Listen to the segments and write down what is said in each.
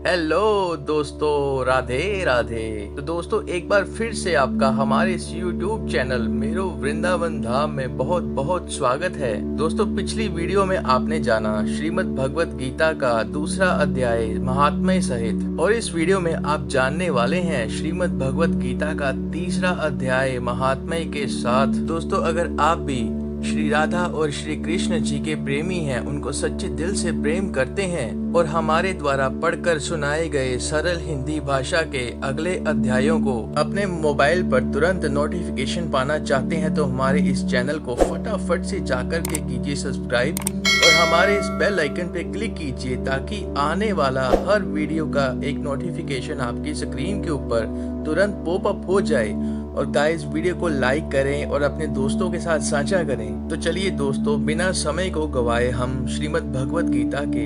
Hello दोस्तों, राधे राधे। तो दोस्तों, एक बार फिर से आपका हमारे इस YouTube चैनल मेरो वृंदावन धाम में बहुत बहुत स्वागत है। दोस्तों, पिछली वीडियो में आपने जाना श्रीमद् भगवत गीता का दूसरा अध्याय महात्म्य सहित, और इस वीडियो में आप जानने वाले हैं श्रीमद् भगवत गीता का तीसरा अध्याय महात्म्य के साथ। दोस्तों, अगर आप भी श्री राधा और श्री कृष्ण जी के प्रेमी हैं, उनको सच्चे दिल से प्रेम करते हैं और हमारे द्वारा पढ़कर सुनाए गए सरल हिंदी भाषा के अगले अध्यायों को अपने मोबाइल पर तुरंत नोटिफिकेशन पाना चाहते हैं, तो हमारे इस चैनल को फटाफट से जाकर के कीजिए सब्सक्राइब और हमारे इस बेल आइकन पे क्लिक कीजिए, ताकि आने वाला हर वीडियो का एक नोटिफिकेशन आपकी स्क्रीन के ऊपर तुरंत पॉपअप हो जाए। और गाइस, वीडियो को लाइक करें और अपने दोस्तों के साथ साझा करें। तो चलिए दोस्तों, बिना समय को गवाए हम श्रीमद् भगवत गीता के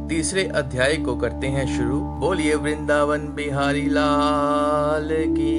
तीसरे अध्याय को करते हैं शुरू। बोलिए वृंदावन बिहारी लाल की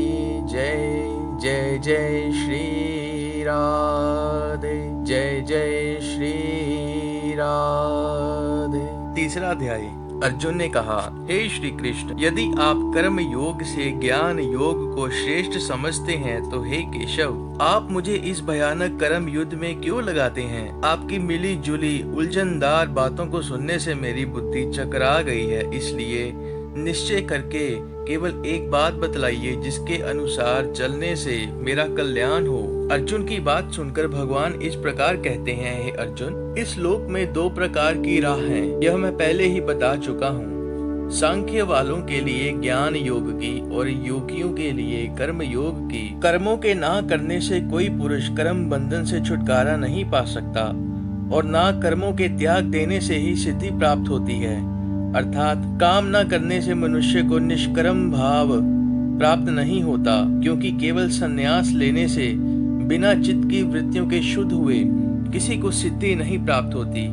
जय। जय जय श्री राधे, जय जय श्री राधे। तीसरा अध्याय। अर्जुन ने कहा, हे श्री कृष्ण, यदि आप कर्म योग से ज्ञान योग को श्रेष्ठ समझते हैं तो हे केशव, आप मुझे इस भयानक कर्म युद्ध में क्यों लगाते हैं? आपकी मिली जुली उलझनदार बातों को सुनने से मेरी बुद्धि चकरा गई है, इसलिए निश्चय करके केवल एक बात बतलाइए जिसके अनुसार चलने से मेरा कल्याण हो। अर्जुन की बात सुनकर भगवान इस प्रकार कहते हैं, हे अर्जुन, इस लोक में दो प्रकार की राह हैं, यह मैं पहले ही बता चुका हूँ। सांख्य वालों के लिए ज्ञान योग की और योगियों के लिए कर्म योग की। कर्मों के ना करने से कोई पुरुष कर्म बंधन से छुटकारा नहीं पा सकता, और ना कर्मों के त्याग देने से ही सिद्धि प्राप्त होती है। अर्थात काम न करने से मनुष्य को निष्कर्म भाव प्राप्त नहीं होता, क्योंकि केवल संन्यास लेने से बिना चित्त की वृत्तियों के शुद्ध हुए किसी को सिद्धि नहीं प्राप्त होती।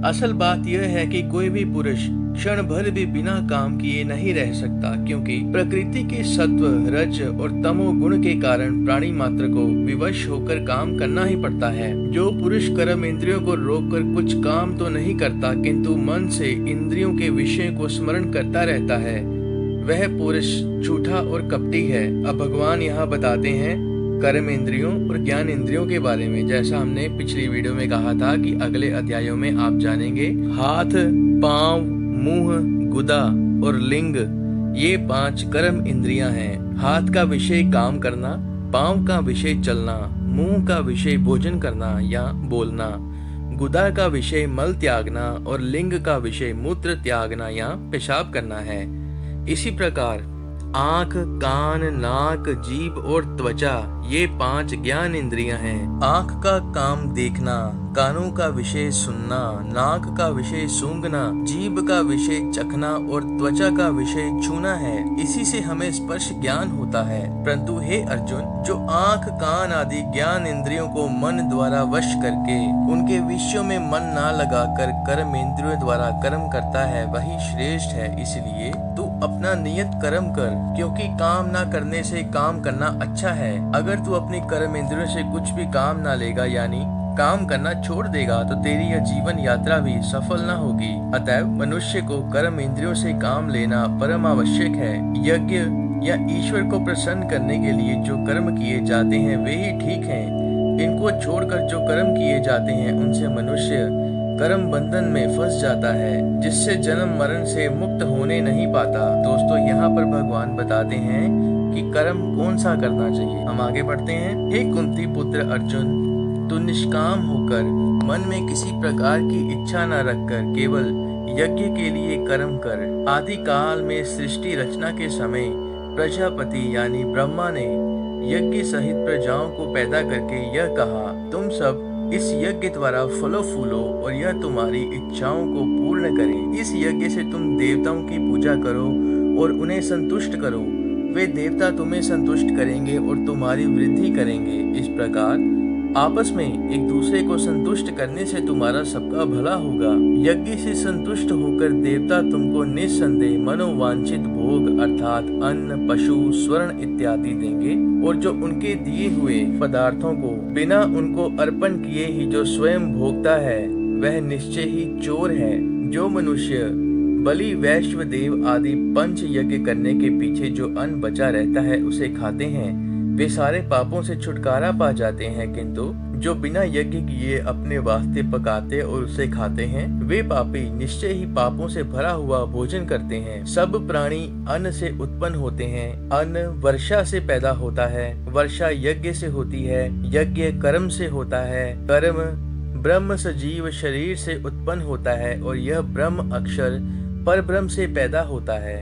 असल बात यह है कि कोई भी पुरुष क्षण भर भी बिना काम किए नहीं रह सकता, क्योंकि प्रकृति के सत्व रज और तमो गुण के कारण प्राणी मात्र को विवश होकर काम करना ही पड़ता है। जो पुरुष कर्म इंद्रियों को रोककर कुछ काम तो नहीं करता, किंतु मन से इंद्रियों के विषय को स्मरण करता रहता है, वह पुरुष झूठा और कपटी है। अब भगवान यहाँ बताते हैं कर्म इंद्रियों और ज्ञान इंद्रियों के बारे में। जैसा हमने पिछली वीडियो में कहा था कि अगले अध्यायों में आप जानेंगे हाथ, पांव, मुंह, गुदा और लिंग, ये 5 कर्म इंद्रियां हैं। हाथ का विषय काम करना, पांव का विषय चलना, मुंह का विषय भोजन करना या बोलना, गुदा का विषय मल त्यागना और लिंग का विषय मूत्र त्यागना या पेशाब करना है। इसी प्रकार आँख, कान, नाक, जीभ और त्वचा, ये 5 ज्ञान इंद्रियां हैं। आँख का काम देखना, कानों का विषय सुनना, नाक का विषय सूंघना, जीभ का विषय चखना और त्वचा का विषय छूना है। इसी से हमें स्पर्श ज्ञान होता है। परंतु हे अर्जुन, जो आँख, कान आदि ज्ञान इंद्रियों को मन द्वारा वश करके उनके विषयों में मन ना लगाकर कर्म इंद्रियों द्वारा कर्म करता है, वही श्रेष्ठ है। इसलिए तू अपना नियत कर्म कर, क्योंकि काम ना करने से काम करना अच्छा है। अगर तू अपनी कर्म इंद्रियों से कुछ भी काम ना लेगा, यानी काम करना छोड़ देगा, तो तेरी यह जीवन यात्रा भी सफल न होगी। अतएव मनुष्य को कर्म इंद्रियों से काम लेना परम आवश्यक है। यज्ञ या ईश्वर को प्रसन्न करने के लिए जो कर्म किए जाते हैं वे ही ठीक हैं। इनको छोड़कर जो कर्म किए जाते हैं उनसे मनुष्य कर्म बंधन में फंस जाता है, जिससे जन्म मरण से मुक्त होने नहीं पाता। दोस्तों, यहाँ पर भगवान बताते हैं कि कर्म कौन सा करना चाहिए। हम आगे बढ़ते हैं। हे कुंती पुत्र अर्जुन, तू निष्काम होकर मन में किसी प्रकार की इच्छा न रखकर केवल यज्ञ के लिए कर्म कर। आदि काल में सृष्टि रचना के समय प्रजापति यानी ब्रह्मा ने यज्ञ सहित प्रजाओं को पैदा करके यह कहा, तुम सब इस यज्ञ द्वारा फलो फूलो और यह तुम्हारी इच्छाओं को पूर्ण करे। इस यज्ञ से तुम देवताओं की पूजा करो और उन्हें संतुष्ट करो। वे देवता तुम्हें संतुष्ट करेंगे और तुम्हारी वृद्धि करेंगे। इस प्रकार आपस में एक दूसरे को संतुष्ट करने से तुम्हारा सबका भला होगा। यज्ञ से संतुष्ट होकर देवता तुमको निस्संदेह मनोवांछित भोग अर्थात अन्न, पशु, स्वर्ण इत्यादि देंगे, और जो उनके दिए हुए पदार्थों को बिना उनको अर्पण किए ही जो स्वयं भोगता है वह निश्चय ही चोर है। जो मनुष्य बलि, वैश्व देव आदि पंच यज्ञ करने के पीछे जो अन्न बचा रहता है उसे खाते हैं वे सारे पापों से छुटकारा पा जाते हैं, किंतु जो बिना यज्ञ किए अपने वास्ते पकाते और उसे खाते हैं वे पापी निश्चय ही पापों से भरा हुआ भोजन करते हैं। सब प्राणी अन्न से उत्पन्न होते हैं, अन्न वर्षा से पैदा होता है, वर्षा यज्ञ से होती है, यज्ञ कर्म से होता है, कर्म ब्रह्म सजीव शरीर से उत्पन्न होता है और यह ब्रह्म अक्षर परब्रह्म से पैदा होता है।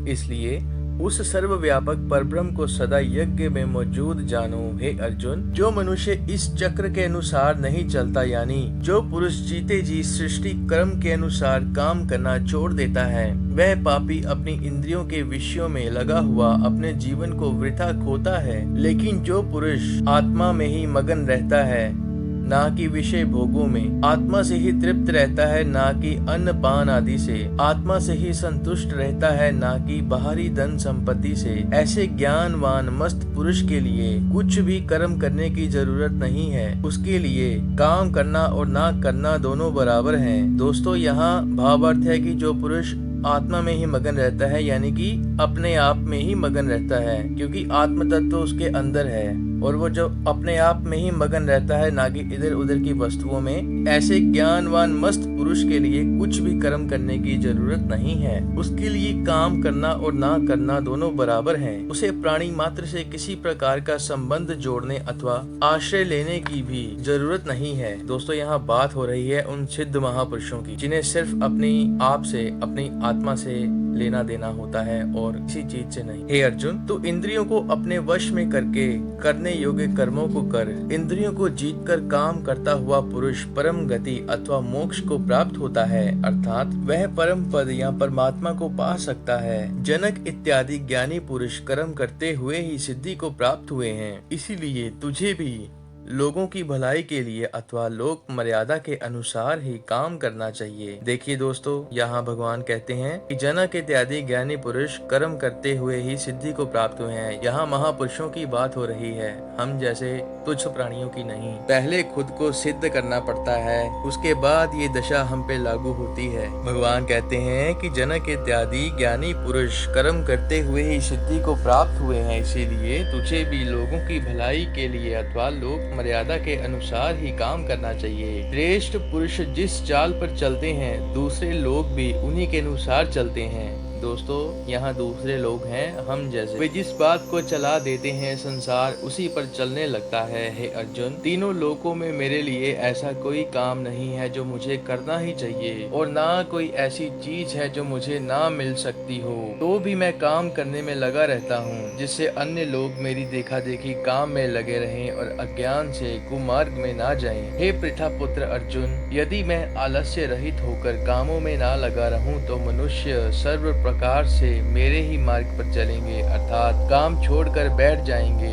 इसलिए उस सर्वव्यापक परब्रह्म को सदा यज्ञ में मौजूद जानो हे अर्जुन। जो मनुष्य इस चक्र के अनुसार नहीं चलता, यानी जो पुरुष जीते जी सृष्टि कर्म के अनुसार काम करना छोड़ देता है, वह पापी अपनी इंद्रियों के विषयों में लगा हुआ अपने जीवन को वृथा खोता है। लेकिन जो पुरुष आत्मा में ही मगन रहता है, ना कि विषय भोगों में, आत्मा से ही तृप्त रहता है, ना कि अन्न पान आदि से, आत्मा से ही संतुष्ट रहता है, ना कि बाहरी धन संपत्ति से, ऐसे ज्ञानवान मस्त पुरुष के लिए कुछ भी कर्म करने की जरूरत नहीं है। उसके लिए काम करना और ना करना दोनों बराबर हैं। दोस्तों, यहाँ भावार्थ है कि जो पुरुष आत्मा में ही मगन रहता है, यानी कि अपने आप में ही मगन रहता है, क्योंकि आत्म तत्व उसके अंदर है, और वो जो अपने आप में ही मगन रहता है, ना कि इधर उधर की वस्तुओं में, ऐसे ज्ञानवान मस्त पुरुष के लिए कुछ भी कर्म करने की जरूरत नहीं है। उसके लिए काम करना और ना करना दोनों बराबर हैं। उसे प्राणी मात्र से किसी प्रकार का संबंध जोड़ने अथवा आश्रय लेने की भी जरूरत नहीं है। दोस्तों, यहाँ बात हो रही है उन सिद्ध महापुरुषों की, जिन्हें सिर्फ अपनी आप से, अपनी आत्मा से लेना देना होता है और किसी चीज से नहीं। हे अर्जुन, तू इंद्रियों को अपने वश में करके करने योग्य कर्मों को कर। इंद्रियों को जीतकर काम करता हुआ पुरुष परम गति अथवा मोक्ष को प्राप्त होता है, अर्थात वह परम पद या परमात्मा को पा सकता है। जनक इत्यादि ज्ञानी पुरुष कर्म करते हुए ही सिद्धि को प्राप्त हुए हैं। इसीलिए तुझे भी लोगों की भलाई के लिए अथवा लोक मर्यादा के अनुसार ही काम करना चाहिए। देखिए दोस्तों, यहाँ भगवान कहते हैं कि जनक इत्यादि ज्ञानी पुरुष कर्म करते हुए ही सिद्धि को प्राप्त हुए हैं। यहाँ महापुरुषों की बात हो रही है, हम जैसे तुच्छ प्राणियों की नहीं। पहले खुद को सिद्ध करना पड़ता है, उसके बाद ये दशा हम पे लागू होती है। भगवान कहते हैं कि जनक इत्यादि ज्ञानी पुरुष कर्म करते हुए ही सिद्धि को प्राप्त हुए हैं, इसीलिए तुझे भी लोगों की भलाई के लिए अथवा लोक मर्यादा के अनुसार ही काम करना चाहिए। श्रेष्ठ पुरुष जिस चाल पर चलते हैं, दूसरे लोग भी उन्हीं के अनुसार चलते हैं। दोस्तों, यहाँ दूसरे लोग हैं हम जैसे, वे जिस बात को चला देते हैं संसार उसी पर चलने लगता है। हे अर्जुन, तीनों लोकों में मेरे लिए ऐसा कोई काम नहीं है जो मुझे करना ही चाहिए, और ना कोई ऐसी चीज है जो मुझे ना मिल सकती हो, तो भी मैं काम करने में लगा रहता हूँ, जिससे अन्य लोग मेरी देखा देखी काम में लगे रहें और अज्ञान से कुमार्ग में ना जाएं। हे पृथा पुत्र अर्जुन, यदि मैं आलस्य रहित होकर कामों में ना लगा रहूं तो मनुष्य सर्व प्रकार से मेरे ही मार्ग पर चलेंगे, अर्थात काम छोड़कर बैठ जाएंगे।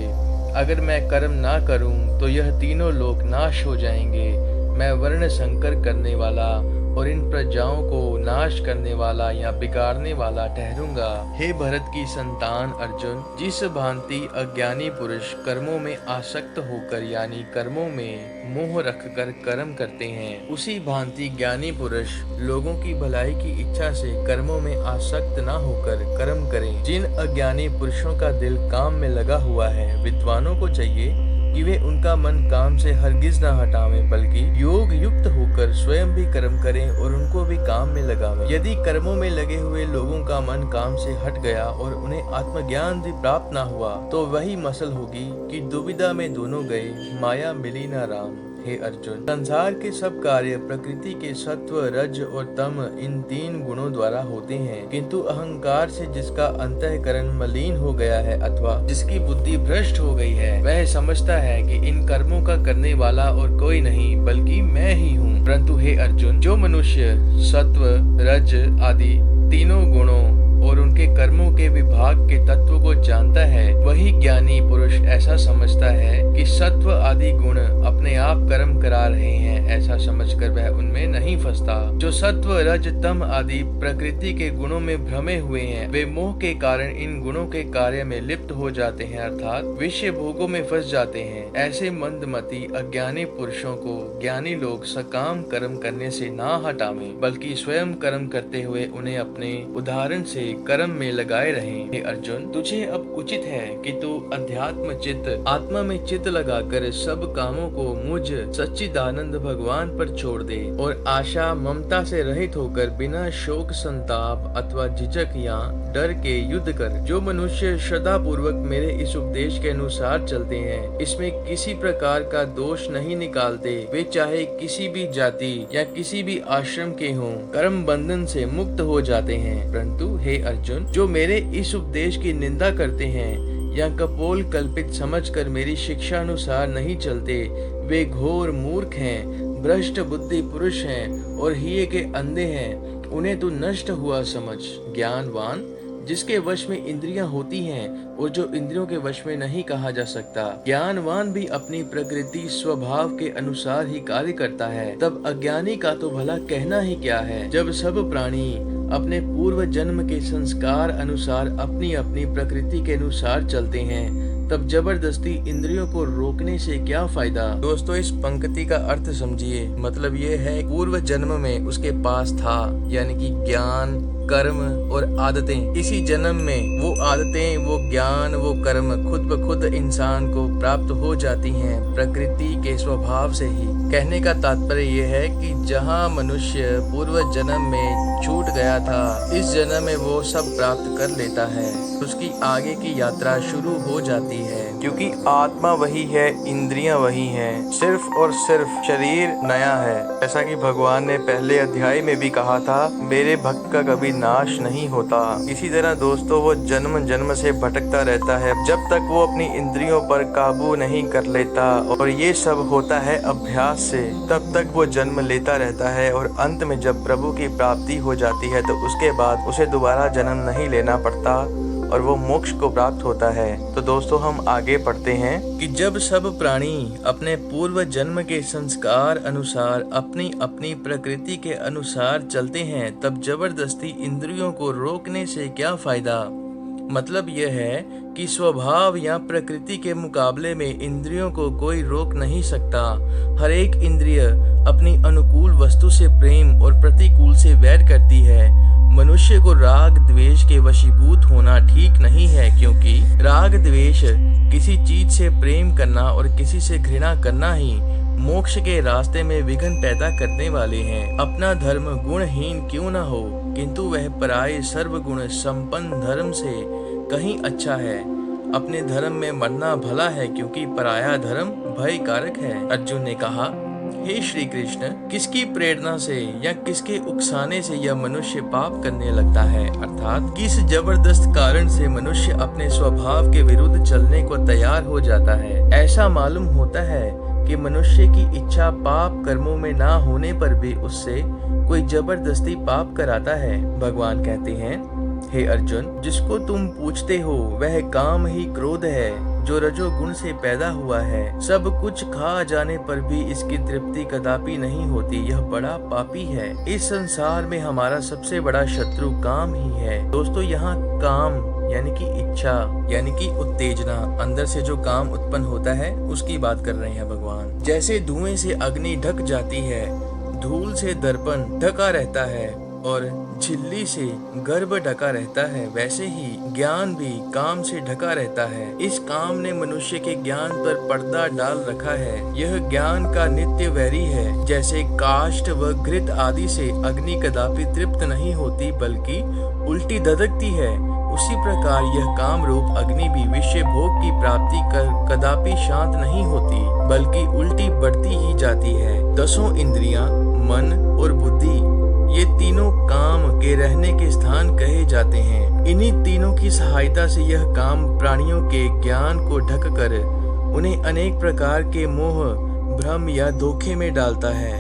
अगर मैं कर्म ना करूं तो यह तीनों लोक नाश हो जाएंगे। मैं वर्ण संकर करने वाला और इन प्रजाओं को नाश करने वाला या बिगाड़ने वाला ठहरूंगा। हे भरत की संतान अर्जुन, जिस भांति अज्ञानी पुरुष कर्मों में आसक्त होकर यानी कर्मों में मोह रखकर कर्म करते हैं, उसी भांति ज्ञानी पुरुष लोगों की भलाई की इच्छा से कर्मों में आसक्त न होकर कर्म करें। जिन अज्ञानी पुरुषों का दिल काम में लगा हुआ है, विद्वानों को चाहिए कि वे उनका मन काम से हरगिज न हटावें, बल्कि योग युक्त होकर स्वयं भी कर्म करें और उनको भी काम में लगावें। यदि कर्मों में लगे हुए लोगों का मन काम से हट गया और उन्हें आत्मज्ञान भी प्राप्त न हुआ, तो वही मसल होगी कि दुविधा में दोनों गए, माया मिली न राम। हे अर्जुन, संसार के सब कार्य प्रकृति के सत्व, रज और तम इन तीन गुणों द्वारा होते हैं, किंतु अहंकार से जिसका अंतःकरण मलिन हो गया है अथवा जिसकी बुद्धि भ्रष्ट हो गई है, वह समझता है कि इन कर्मों का करने वाला और कोई नहीं बल्कि मैं ही हूँ। परंतु हे अर्जुन, जो मनुष्य सत्व, रज आदि तीनों गुणों और उनके कर्मों के विभाग के तत्व को जानता है, वही ज्ञानी पुरुष ऐसा समझता है कि सत्व आदि गुण अपने आप कर्म करा रहे हैं, ऐसा समझकर वह उनमें नहीं फंसता। जो सत्व रज तम आदि प्रकृति के गुणों में भ्रमे हुए हैं, वे मोह के कारण इन गुणों के कार्य में लिप्त हो जाते हैं, अर्थात विषय भोगों में फंस जाते हैं। ऐसे मंदमती अज्ञानी पुरुषों को ज्ञानी लोग सकाम कर्म करने से ना हटावें, बल्कि स्वयं कर्म करते हुए उन्हें अपने उदाहरण से कर्म में लगाए रहें। हे अर्जुन, तुझे अब उचित है कि तू अध्यात्म चित्त आत्मा में चित्त लगाकर सब कामों को मुझ सच्चिदानंद भगवान पर छोड़ दे और आशा ममता से रहित होकर बिना शोक संताप अथवा झिझक या डर के युद्ध कर। जो मनुष्य श्रद्धा पूर्वक मेरे इस उपदेश के अनुसार चलते हैं, इसमें किसी प्रकार का दोष नहीं निकालते, वे चाहे किसी भी जाति या किसी भी आश्रम के हों, कर्म बंधन से मुक्त हो जाते हैं। परंतु हे अर्जुन, जो मेरे इस उपदेश की निंदा करते हैं या कपोल कल्पित समझकर मेरी शिक्षा अनुसार नहीं चलते, वे घोर मूर्ख हैं, भ्रष्ट बुद्धि पुरुष हैं और हिये के अंधे हैं। उन्हें तू नष्ट हुआ समझ। ज्ञानवान जिसके वश में इंद्रियां होती हैं और जो इंद्रियों के वश में नहीं कहा जा सकता, ज्ञानवान भी अपनी प्रकृति स्वभाव के अनुसार ही कार्य करता है। तब अज्ञानी का तो भला कहना ही क्या है। जब सब प्राणी अपने पूर्व जन्म के संस्कार अनुसार अपनी अपनी प्रकृति के अनुसार चलते हैं, तब जबरदस्ती इंद्रियों को रोकने से क्या फायदा। दोस्तों, इस पंक्ति का अर्थ समझिए। मतलब ये है, पूर्व जन्म में उसके पास था, यानी कि ज्ञान, कर्म और आदतें। इसी जन्म में वो आदतें, वो ज्ञान, वो कर्म खुद ब खुद इंसान को प्राप्त हो जाती हैं, प्रकृति के स्वभाव से ही। कहने का तात्पर्य ये है कि जहाँ मनुष्य पूर्व जन्म में छूट गया था, इस जन्म में वो सब प्राप्त कर लेता है, उसकी आगे की यात्रा शुरू हो जाती है। क्योंकि आत्मा वही है, इंद्रियां वही हैं, सिर्फ और सिर्फ शरीर नया है। ऐसा कि भगवान ने पहले अध्याय में भी कहा था, मेरे भक्त का कभी नाश नहीं होता। इसी तरह दोस्तों, वो जन्म जन्म से भटकता रहता है जब तक वो अपनी इंद्रियों पर काबू नहीं कर लेता, और ये सब होता है अभ्यास से। तब तक वो जन्म लेता रहता है और अंत में जब प्रभु की प्राप्ति हो जाती है तो उसके बाद उसे दोबारा जन्म नहीं लेना पड़ता और वो मोक्ष को प्राप्त होता है। तो दोस्तों, हम आगे पढ़ते हैं कि जब सब प्राणी अपने पूर्व जन्म के संस्कार अनुसार अपनी अपनी प्रकृति के अनुसार चलते हैं, तब जबरदस्ती इंद्रियों को रोकने से क्या फायदा। मतलब यह है कि स्वभाव या प्रकृति के मुकाबले में इंद्रियों को कोई रोक नहीं सकता। हर एक इंद्रिय अपनी अनुकूल वस्तु से प्रेम और प्रतिकूल से वैर करती है। मनुष्य को राग द्वेष के वशीभूत होना ठीक नहीं है, क्योंकि राग द्वेष किसी चीज से प्रेम करना और किसी से घृणा करना ही मोक्ष के रास्ते में विघ्न पैदा करने वाले हैं। अपना धर्म गुणहीन क्यों न हो, किंतु वह पराये सर्वगुण संपन्न धर्म से कहीं अच्छा है। अपने धर्म में मरना भला है, क्योंकि पराया धर्म भय कारक है। अर्जुन ने कहा, हे श्री कृष्ण, किसकी प्रेरणा से या किसके उकसाने से यह मनुष्य पाप करने लगता है, अर्थात किस जबरदस्त कारण से मनुष्य अपने स्वभाव के विरुद्ध चलने को तैयार हो जाता है। ऐसा मालूम होता है कि मनुष्य की इच्छा पाप कर्मों में ना होने पर भी उससे कोई जबरदस्ती पाप कराता है। भगवान कहते हैं, हे अर्जुन, जिसको तुम पूछते हो वह काम ही क्रोध है, जो रजोगुण से पैदा हुआ है। सब कुछ खा जाने पर भी इसकी तृप्ति कदापि नहीं होती, यह बड़ा पापी है। इस संसार में हमारा सबसे बड़ा शत्रु काम ही है। दोस्तों, यहाँ काम यानी कि इच्छा, यानी कि उत्तेजना, अंदर से जो काम उत्पन्न होता है उसकी बात कर रहे हैं भगवान। जैसे धुएं से अग्नि ढक जाती है, धूल से दर्पण ढका रहता है और झिल्ली से गर्भ ढका रहता है, वैसे ही ज्ञान भी काम से ढका रहता है। इस काम ने मनुष्य के ज्ञान पर पर्दा डाल रखा है। यह ज्ञान का नित्य वैरी है। जैसे काष्ठ व घृत आदि से अग्नि कदापि तृप्त नहीं होती, बल्कि उल्टी धधकती है, उसी प्रकार यह काम रूप अग्नि भी विषय भोग की प्राप्ति कर कदापि शांत नहीं होती, बल्कि उल्टी बढ़ती ही जाती है। दसों इंद्रियां, मन और बुद्धि, ये तीनों काम के रहने के स्थान कहे जाते हैं। इन्हीं तीनों की सहायता से यह काम प्राणियों के ज्ञान को ढककर उन्हें अनेक प्रकार के मोह, भ्रम या धोखे में डालता है।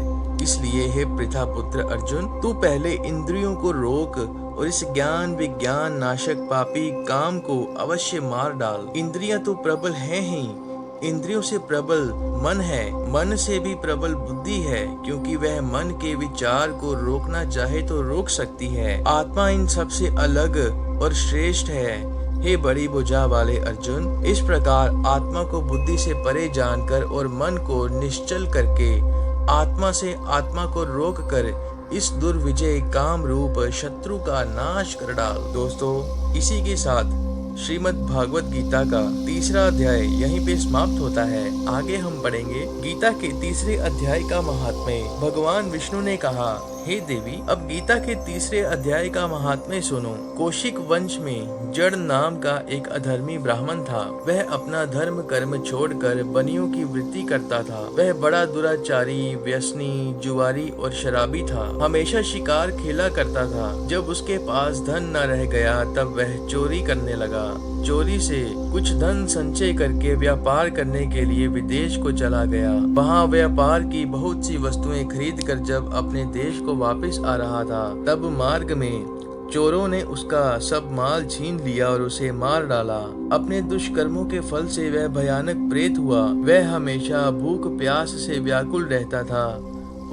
इसलिए हे पृथा पुत्र अर्जुन, तू पहले इंद्रियों को रोक और इस ज्ञान विज्ञान नाशक पापी काम को अवश्य मार डाल। इंद्रियां तो प्रबल हैं ही, इंद्रियों से प्रबल मन है, मन से भी प्रबल बुद्धि है, क्योंकि वह मन के विचार को रोकना चाहे तो रोक सकती है। आत्मा इन सबसे अलग और श्रेष्ठ है। हे बड़ी भुजा वाले अर्जुन, इस प्रकार आत्मा को बुद्धि से परे जानकर और मन को निश्चल करके आत्मा से आत्मा को रोक कर इस दुर्विजय काम रूप शत्रु का नाश कर डाल। दोस्तों, इसी के साथ श्रीमद् भागवत गीता का तीसरा अध्याय यहीं पे समाप्त होता है। आगे हम पढ़ेंगे गीता के तीसरे अध्याय का महात्म्य। भगवान विष्णु ने कहा, हे देवी, अब गीता के तीसरे अध्याय का महात्म्य सुनो। कौशिक वंश में जड़ नाम का एक अधर्मी ब्राह्मण था। वह अपना धर्म कर्म छोड़कर बनियों की वृत्ति करता था। वह बड़ा दुराचारी, व्यसनी, जुआरी और शराबी था। हमेशा शिकार खेला करता था। जब उसके पास धन न रह गया तब वह चोरी करने लगा। चोरी से कुछ धन संचय करके व्यापार करने के लिए विदेश को चला गया। वहाँ व्यापार की बहुत सी वस्तुएं खरीद कर जब अपने देश को वापस आ रहा था, तब मार्ग में चोरों ने उसका सब माल छीन लिया और उसे मार डाला। अपने दुष्कर्मों के फल से वह भयानक प्रेत हुआ। वह हमेशा भूख प्यास से व्याकुल रहता था।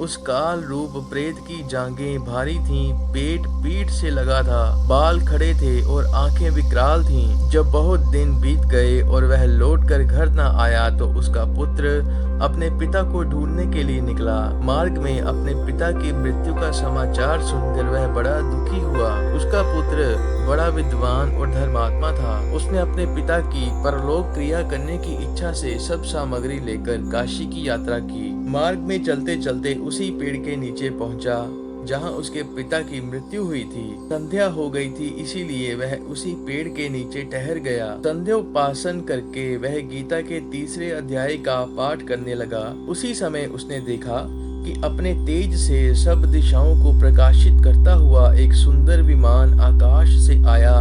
उस काल रूप प्रेत की जांघें भारी थीं, पेट पीठ से लगा था, बाल खड़े थे और आंखें विकराल थीं। जब बहुत दिन बीत गए और वह लौटकर घर न आया तो उसका पुत्र अपने पिता को ढूंढने के लिए निकला। मार्ग में अपने पिता की मृत्यु का समाचार सुनकर वह बड़ा दुखी हुआ। उसका पुत्र बड़ा विद्वान और धर्मात्मा था। उसने अपने पिता की परलोक क्रिया करने की इच्छा से सब सामग्री लेकर काशी की यात्रा की। मार्ग में चलते चलते उसी पेड़ के नीचे पहुंचा जहां उसके पिता की मृत्यु हुई थी। संध्या हो गई थी, इसीलिए वह उसी पेड़ के नीचे ठहर गया। संध्योपासन करके वह गीता के तीसरे अध्याय का पाठ करने लगा। उसी समय उसने देखा कि अपने तेज से सब दिशाओं को प्रकाशित करता हुआ एक सुंदर विमान आकाश से आया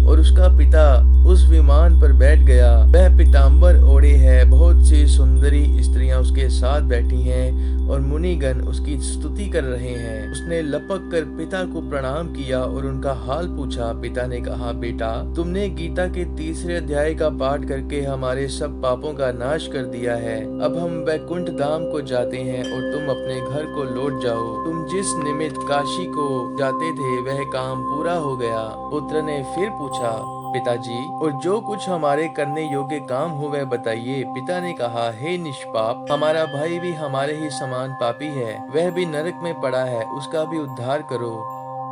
और उसका पिता उस विमान पर बैठ गया। वह पीताम्बर ओढ़े है, बहुत सी सुंदरी स्त्रियां उसके साथ बैठी हैं और मुनिगण उसकी स्तुति कर रहे हैं। उसने लपक कर पिता को प्रणाम किया और उनका हाल पूछा। पिता ने कहा, बेटा, तुमने गीता के तीसरे अध्याय का पाठ करके हमारे सब पापों का नाश कर दिया है। अब हम वैकुंठ धाम को जाते हैं और तुम अपने घर को लौट जाओ। तुम जिस निमित्त काशी को जाते थे वह काम पूरा हो गया। पुत्र ने फिर पूछा, पिताजी, और जो कुछ हमारे करने योग्य काम हो वह बताइए। पिता ने कहा, हे निष्पाप, हमारा भाई भी हमारे ही समान पापी है। वह भी नरक में पड़ा है, उसका भी उद्धार करो।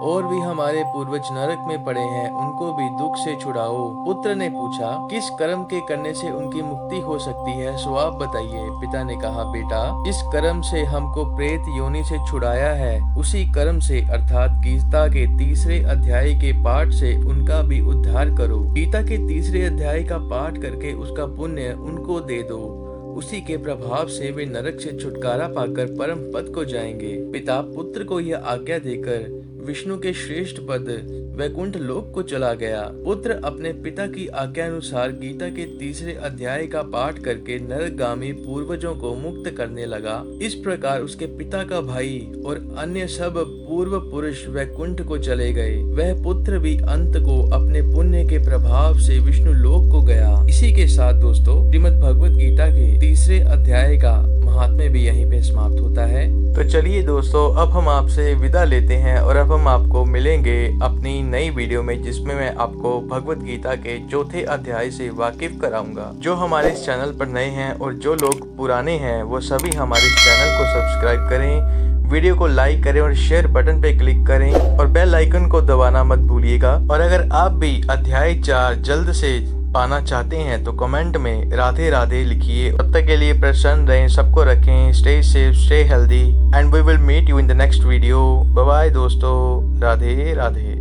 और भी हमारे पूर्वज नरक में पड़े हैं, उनको भी दुख से छुड़ाओ। पुत्र ने पूछा, किस कर्म के करने से उनकी मुक्ति हो सकती है, सो आप बताइए। पिता ने कहा, बेटा, जिस कर्म से हमको प्रेत योनि से छुड़ाया है उसी कर्म से, अर्थात गीता के तीसरे अध्याय के पाठ से उनका भी उद्धार करो। गीता के तीसरे अध्याय का पाठ करके उसका पुण्य उनको दे दो। उसी के प्रभाव से वे नरक से छुटकारा पाकर परम पद को जाएंगे। पिता पुत्र को यह आज्ञा देकर विष्णु के श्रेष्ठ पद वैकुंठ लोक को चला गया। पुत्र अपने पिता की आज्ञा अनुसार गीता के तीसरे अध्याय का पाठ करके नरकगामी पूर्वजों को मुक्त करने लगा। इस प्रकार उसके पिता का भाई और अन्य सब पूर्व पुरुष वैकुंठ को चले गए। वह पुत्र भी अंत को अपने पुण्य के प्रभाव से विष्णु लोक को गया। इसी के साथ दोस्तों, श्रीमद् भगवत गीता के तीसरे अध्याय का महात्म्य भी यहीं पे समाप्त होता है। तो चलिए दोस्तों, अब हम आपसे विदा लेते हैं और अब हम आपको मिलेंगे अपनी नई वीडियो में, जिसमें मैं आपको भगवत गीता के चौथे अध्याय से वाकिफ कराऊंगा। जो हमारे इस चैनल पर नए हैं और जो लोग पुराने हैं वो सभी हमारे इस चैनल को सब्सक्राइब करें, वीडियो को लाइक करें और शेयर बटन पे क्लिक करें और बेल आइकन को दबाना मत भूलिएगा। और अगर आप भी अध्याय 4 जल्द से पाना चाहते हैं तो कमेंट में राधे राधे लिखिए। तब तक के लिए प्रसन्न रहें, सबको रखें, stay safe, stay healthy and we will meet you in the next video. Bye bye दोस्तों, राधे राधे।